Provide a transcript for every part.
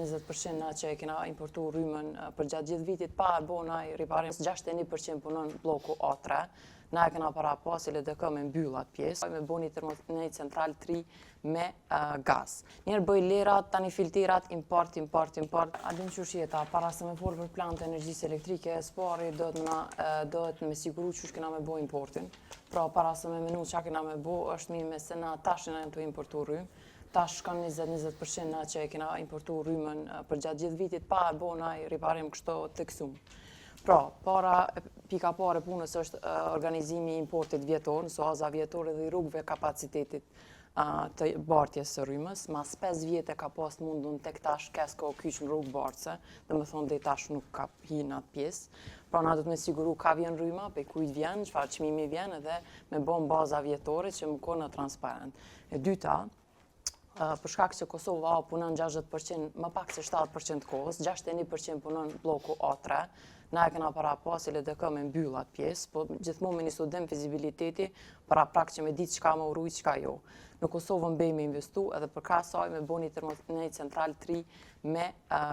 20% na që e kena importu rrymën për gjatë gjithë vitit pa e bo na i riparim 61% punon bloku A3. Na e kena para pas LDK me mbyllat pjesë, me bo një central 3 me gaz. Njerë bëj lerat, tani filterat, import. A din që shjeta, para se me folë për plan të energjisë elektrike, spari dohet me siguru që kena me bo importin. Pra, para se me menu që kena me bo, është mi me se na tash në të importu rrymë. Tash kam 20% na që e kena importu rrymën për gjatë gjithë vitit pa e bo na i riparim kështu të kësumë. Pra, pika pare punës është organizimi i importit vjetor, nëso aza vjetore dhe i rrugëve kapacitetit të bartjes së rrymës. Mas 5 vjetë ka pas mundun tek tash kesko kyç në rrugë bartëse, dhe më thonë dhe tash nuk ka hi në atë pjesë. Pra, na do të me siguru ka vjen rryma, pe kujt vjen, çfarë çmimi vjen edhe me bon baza vjetore që më kone transparent. E dyta, për shkak që Kosova punon 60%, më pak se 7% kohës, 61% punon bloku A3, na e kena para pas LDK me mbyllat pjesë, po gjithmonë me një studim fizibiliteti, para prak që me ditë çka më urujt, çka jo. Në Kosovë mbej me investu edhe për ka saj me bo një central 3 me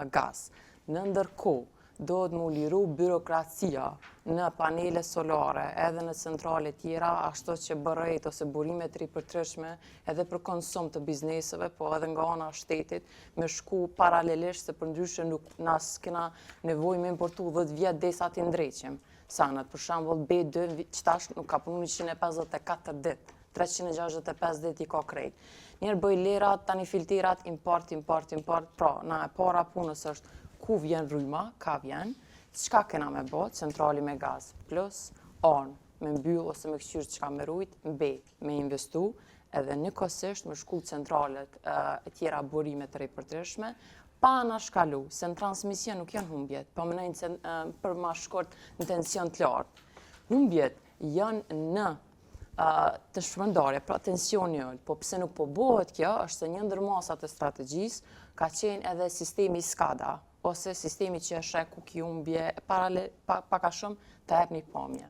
gaz. Në ndërkohë, do të më liru byrokracia në panele solare edhe në centrale tjera, ashtu që bërejt ose burime të ripërtërshme edhe për konsum të bizneseve, po edhe nga ana shtetit, me shku paralelisht se për ndryshe nuk nas kena nevoj me importu 10 vjetë desa t'i ndreqim. Sanët, për shambull B2, që tash nuk ka punu 154 dit, 365 dit i ka krejt. Njerë bëj lerat, tani filterat, import, pra, na e para punës është ku vjen rryma, ka vjen, çka kena me bo, centrali me gaz, plus on, me mbyll ose me këqyr çka me rujt, B, me investu, edhe njëkohësisht me shku centralet e tjera burime të ripërtërshme, pa na shkalu, se në transmision nuk janë humbjet, po mënejnë për ma shkort në tension të lartë. Humbjet janë në të shpërndarje, pra tensioni ëllë, po pse nuk po bëhet kjo, është se një ndër masat e strategjisë ka qenë edhe sistemi SCADA, ose sistemi që e shek ku ki humbje, paka shumë të hep një pamje.